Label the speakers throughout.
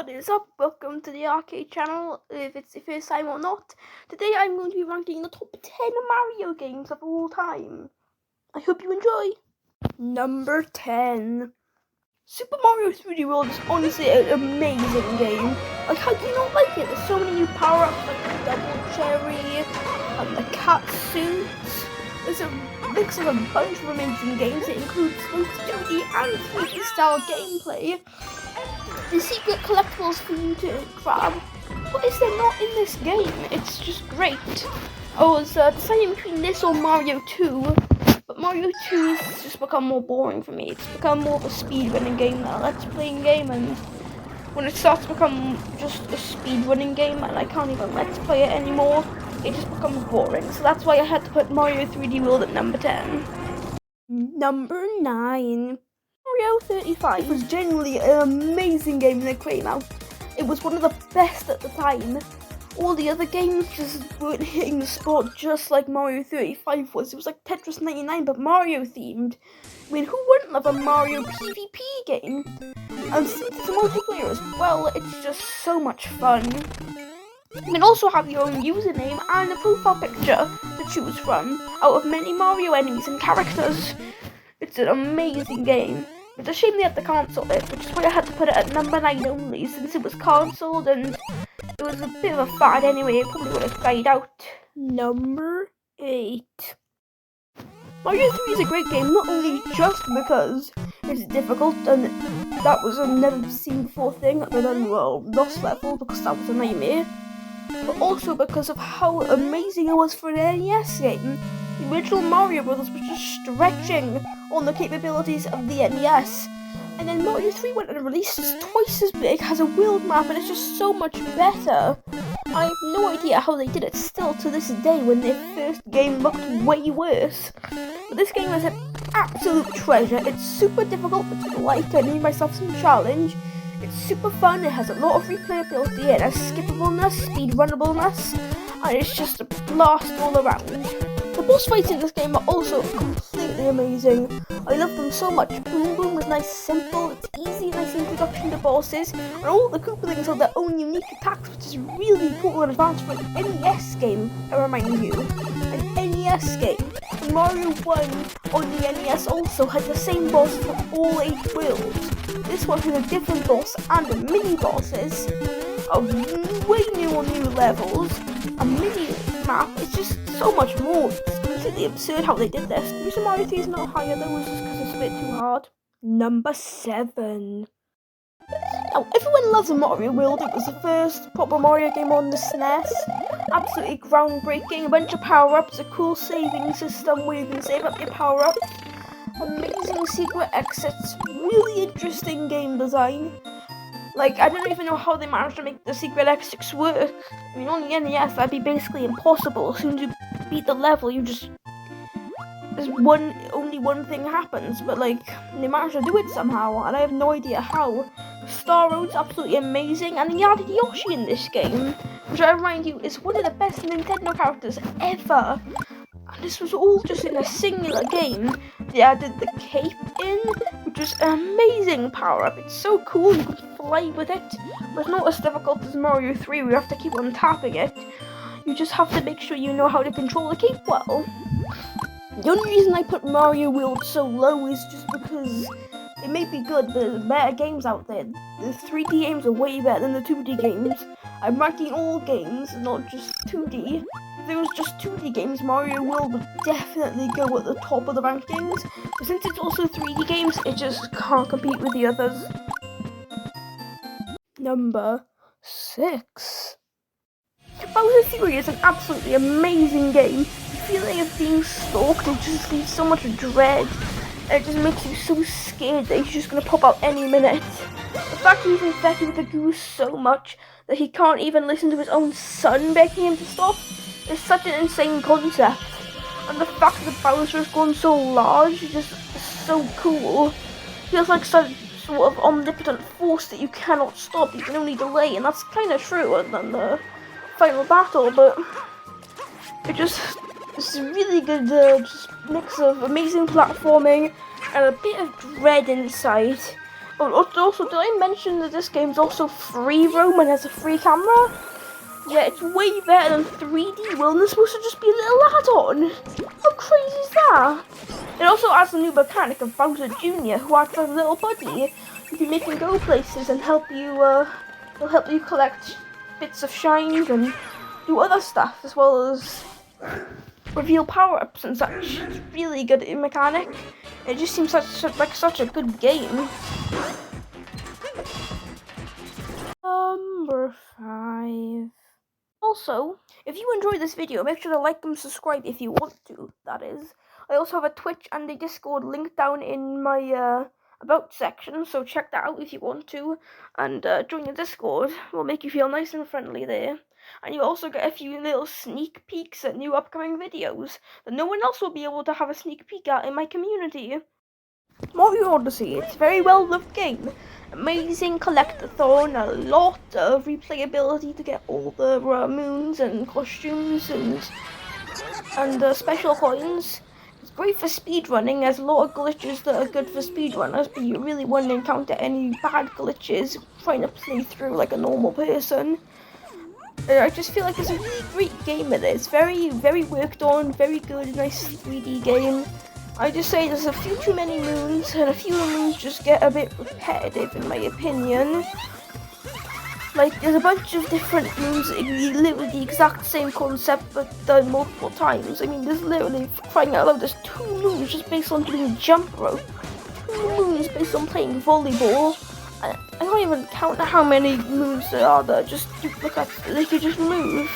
Speaker 1: What is up? Welcome to the arcade channel, if it's the first time or not. Today I'm going to be ranking the top 10 Mario games of all time. I hope you enjoy. Number 10. Super Mario 3D World is honestly an amazing game. Like, how do you not like it? There's so many new power-ups like the double cherry and the cat suit. There's a mix of a bunch of amazing games. It includes both 2D and 3D style gameplay. The secret collectibles for you to grab. What is there not in this game? It's just great. I was deciding between this or Mario 2, but Mario 2 has just become more boring for me. It's become more of a speedrunning game now. Let's playing game, and when it starts to become just a speedrunning game and I can't even let's play it anymore, it just becomes boring. So that's why I had to put Mario 3D World at number 10. Number 9. Mario 35 was genuinely an amazing game when it came out. It was one of the best at the time. All the other games just weren't hitting the spot just like Mario 35 was. It was like Tetris 99 but Mario themed. I mean, who wouldn't love a Mario PvP game? And since it's a multiplayer as well, it's just so much fun. You can also have your own username and a profile picture to choose from out of many Mario enemies and characters. It's an amazing game. It's a shame they had to cancel it, which is why I had to put it at number 9 only, since it was cancelled and it was a bit of a fad anyway. It probably would have died out. Number 8. Mario 3 is a great game, not only just because it's difficult, and that was a never seen before thing, other than, well, Lost Level, because that was a nightmare, but also because of how amazing it was for an NES game. The original Mario Brothers was just stretching on the capabilities of the NES. And then Mario 3 went and released it's twice as big, has a world map, and it's just so much better. I have no idea how they did it still to this day when their first game looked way worse. But this game is an absolute treasure. It's super difficult, but like I made myself some challenge. It's super fun, it has a lot of replayability, it has skippableness, speedrunnableness, and it's just a blast all around. The boss fights in this game are also completely amazing. I love them so much. Boom Boom is nice, simple, it's easy, nice introduction to bosses, and all the Koopalings have their own unique attacks, which is really cool and advanced for an NES game, I remind you. An NES game. And Mario 1 on the NES also had the same boss for all 8 worlds. This one has a different boss and mini bosses, way new levels, a mini map. It's just so much more. It's completely absurd how they did this. The reason Mario 3 is not higher though is just because it's a bit too hard. Number 7. Now, everyone loves Mario World. It was the first proper Mario game on the SNES. Absolutely groundbreaking. A bunch of power-ups, a cool saving system where you can save up your power-ups. Amazing secret exits, really interesting game design. Like, I don't even know how they managed to make the secret exits work. I mean, on the NES, that'd be basically impossible. As soon as you beat the level, only one thing happens. But, like, they managed to do it somehow, and I have no idea how. Star Road's absolutely amazing, and he added Yoshi in this game, which I remind you is one of the best Nintendo characters ever. And this was all just in a singular game. They added the cape in, which was an amazing power-up. It's so cool, you can fly with it. But it's not as difficult as Mario 3, where you have to keep on tapping it. You just have to make sure you know how to control the cape well. The only reason I put Mario World so low is just because it may be good, but there's better games out there. The 3D games are way better than the 2D games. I'm ranking all games, not just 2D. If it was just 2D games, Mario World would definitely go at the top of the rankings. But since it's also 3D games, it just can't compete with the others. Number 6. Bowser's Fury is an absolutely amazing game. The feeling of being stalked, it just leaves so much dread. And it just makes you so scared that he's just going to pop out any minute. The fact he's infected with the goose so much that he can't even listen to his own son begging him to stop is such an insane concept. And the fact that Bowser has gone so large is just so cool. He feels like some sort of omnipotent force that you cannot stop, you can only delay, and that's kind of true other than the final battle, but it's a really good just mix of amazing platforming and a bit of dread inside. Oh, also, did I mention that this game's also free roam and has a free camera? Yeah, it's way better than 3D World, and it's supposed to just be a little add-on. How crazy is that? It also adds a new mechanic of Bowser Jr., who acts as a little buddy. You can make him go places and help you, he'll help you collect bits of shines and do other stuff, as well as reveal power-ups and such. It's really good mechanic. It just seems like such a good game. Number 5. Also, if you enjoyed this video, make sure to like and subscribe if you want to, that is. I also have a Twitch and a Discord link down in my about section, so check that out if you want to. And join the Discord, will make you feel nice and friendly there. And you also get a few little sneak peeks at new upcoming videos that no one else will be able to have a sneak peek at in my community. Mario Odyssey, it's a very well loved game. Amazing collectathon, a lot of replayability to get all the moons and costumes and special coins. It's great for speedrunning. There's a lot of glitches that are good for speedrunners, but you really won't encounter any bad glitches trying to play through like a normal person. I just feel like it's a really great game. It is very, very worked on, very good, nice 3D game. I just say there's a few too many moons, and a few of the moons just get a bit repetitive in my opinion. Like, there's a bunch of different moons that are literally the exact same concept but done multiple times. I mean, there's literally, crying out loud, there's 2 moons just based on doing jump rope. 2 moons based on playing volleyball. I can't even count how many moons there are that are just duplicates that they could just move.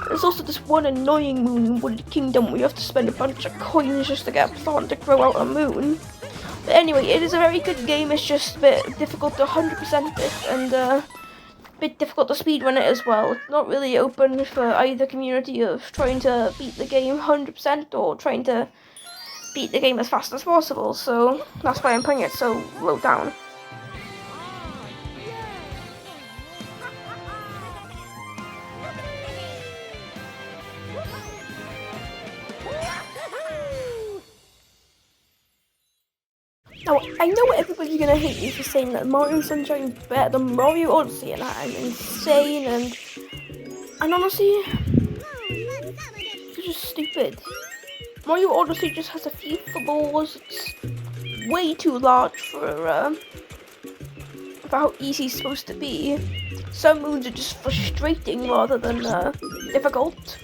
Speaker 1: There's also this one annoying moon in Wooded Kingdom where you have to spend a bunch of coins just to get a plant to grow out a moon. But anyway, it is a very good game. It's just a bit difficult to 100% it and a bit difficult to speedrun it as well. It's not really open for either community of trying to beat the game 100% or trying to beat the game as fast as possible. So that's why I'm putting it so low down. Now, I know everybody's gonna hate me for saying that Mario Sunshine is better than Mario Odyssey, and I'm insane, and honestly, it's just stupid. Mario Odyssey just has a few flaws. It's way too large for how easy it's supposed to be. Some moons are just frustrating rather than difficult.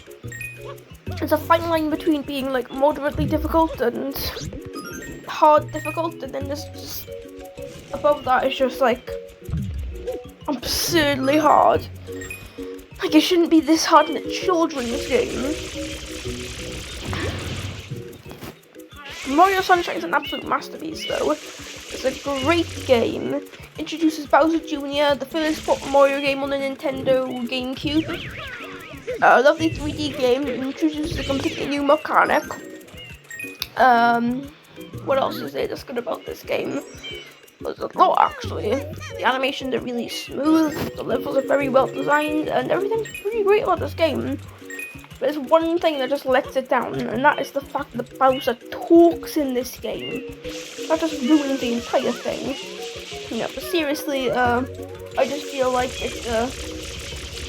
Speaker 1: There's a fine line between being like moderately difficult and hard difficult, and then there's just above that it's just like absurdly hard. Like, it shouldn't be this hard in a children's game. Mario Sunshine is an absolute masterpiece though. It's a great game. Introduces Bowser Jr., the first Mario game on the Nintendo GameCube. A lovely 3D game. Introduces a completely new mechanic. What else is there that's good about this game? There's a lot actually. The animations are really smooth, the levels are very well designed, and everything's pretty great about this game. But there's one thing that just lets it down, and that is the fact that Bowser talks in this game. That just ruins the entire thing. Yeah, but seriously, I just feel like it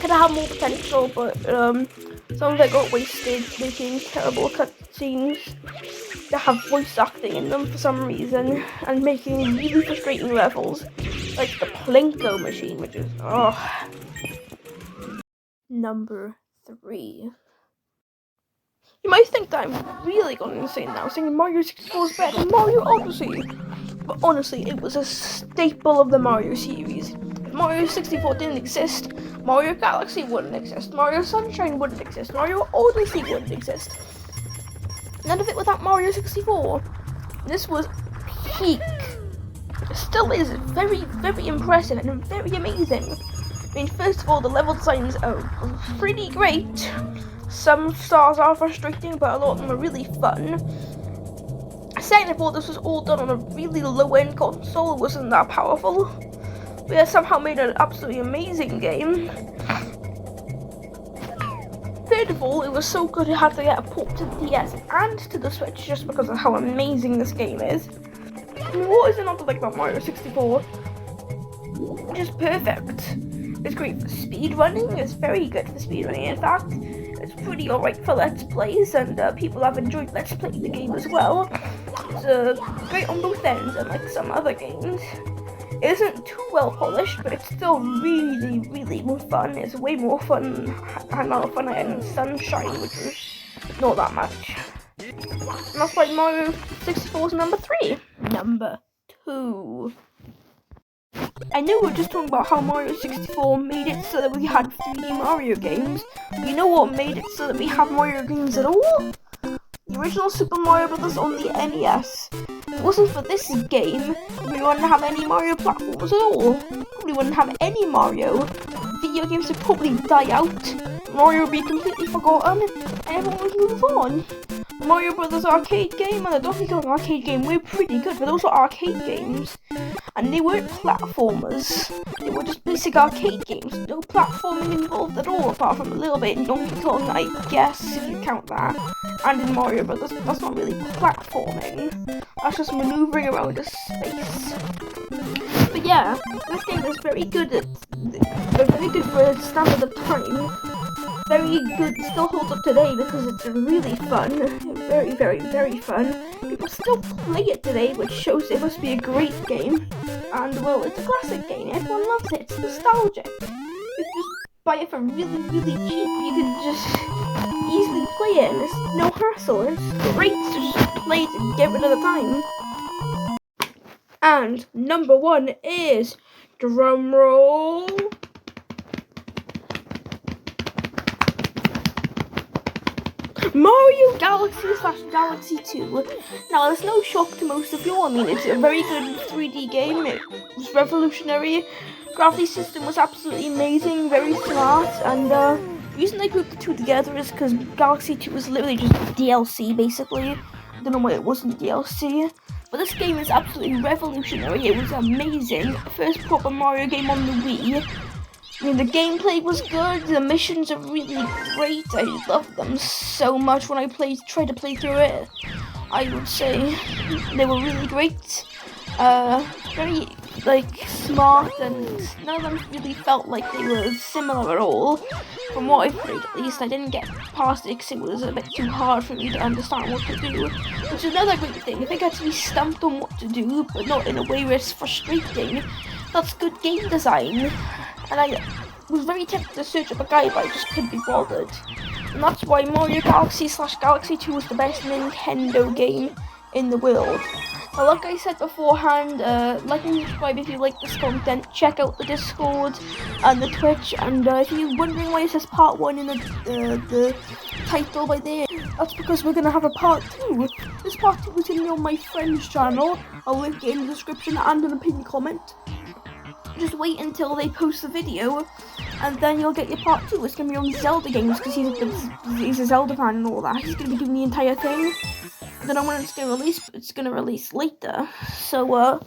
Speaker 1: could have more potential, but some of it got wasted making terrible cutscenes that have voice acting in them for some reason, and making really frustrating levels, like the Plinko machine, which is Number 3. You might think that I'm really gone insane now, saying Mario 64 is better than Mario Odyssey, but honestly, it was a staple of the Mario series. If Mario 64 didn't exist, Mario Galaxy wouldn't exist, Mario Sunshine wouldn't exist, Mario Odyssey wouldn't exist. None of it without Mario 64. This was peak. It still is very, very impressive and very amazing. I mean, first of all, the level designs are pretty great. Some stars are frustrating, but a lot of them are really fun. Second of all, this was all done on a really low-end console. It wasn't that powerful. But it somehow made an absolutely amazing game. Third of all, it was so good it had to get a port to the DS and to the Switch just because of how amazing this game is. And what is it not to like about Mario 64? just perfect. It's great for speed running. It's very good for speed running. In fact, it's pretty alright for Let's Plays, and people have enjoyed Let's Playing the game as well. It's great on both ends, unlike some other games. It isn't too well polished, but it's still really, really more fun. It's way more fun. I had a lot of fun in Sunshine, which was not that much. And that's why Mario 64 is number 3. Number 2. I know we're just talking about how Mario 64 made it so that we had 3D Mario games. You know what made it so that we have Mario games at all? The original Super Mario Bros. On the NES. If it wasn't for this game, we wouldn't have any Mario platforms at all. We wouldn't have any Mario. Video games would probably die out. Mario would be completely forgotten, and everyone would move on. The Mario Brothers arcade game and the Donkey Kong arcade game were pretty good, but those were arcade games. And they weren't platformers. They were just basic arcade games. No platforming involved at all, apart from a little bit in Donkey Kong, I guess, if you count that. And in Mario Brothers, that's not really platforming. That's just maneuvering around a space. But yeah, this game is very good for a standard of time. Very good, still holds up today because it's really fun. Very, very, very fun. People still play it today, which shows it must be a great game. And well, it's a classic game. Everyone loves it. It's nostalgic. You can just buy it for really, really cheap. You can just easily play it, and it's no hassle. It's great to just play it and get rid of the time. And number 1 is, drumroll, Mario Galaxy / Galaxy 2. Now, there's no shock to most of you. I mean, it's a very good 3D game. It was revolutionary. Gravity system was absolutely amazing, very smart, and the reason I grouped the two together is because Galaxy 2 was literally just DLC, basically. I don't know why it wasn't DLC. But this game is absolutely revolutionary. It was amazing. First proper Mario game on the Wii. I mean, the gameplay was good, the missions are really great, I loved them so much when I tried to play through it. I would say they were really great, very, smart, and none of them really felt like they were similar at all. From what I played, at least, I didn't get past it because it was a bit too hard for me to understand what to do. Which is another great thing. If I get to be stumped on what to do, but not in a way where it's frustrating, that's good game design. And I was very tempted to search up a guide, but I just couldn't be bothered. And that's why Mario Galaxy / Galaxy 2 was the best Nintendo game in the world. Now, like I said beforehand, like and subscribe if you like this content. Check out the Discord and the Twitch. And if you're wondering why it says part 1 in the title by there, that's because we're going to have a part 2. This part 2 is going to be on my friend's channel. I'll link it in the description and in the pinned comment. Just wait until they post the video, and then you'll get your part 2. It's going to be on Zelda games, because he's a Zelda fan and all that. He's going to be doing the entire thing. I don't know when it's going to release, but it's going to release later. So,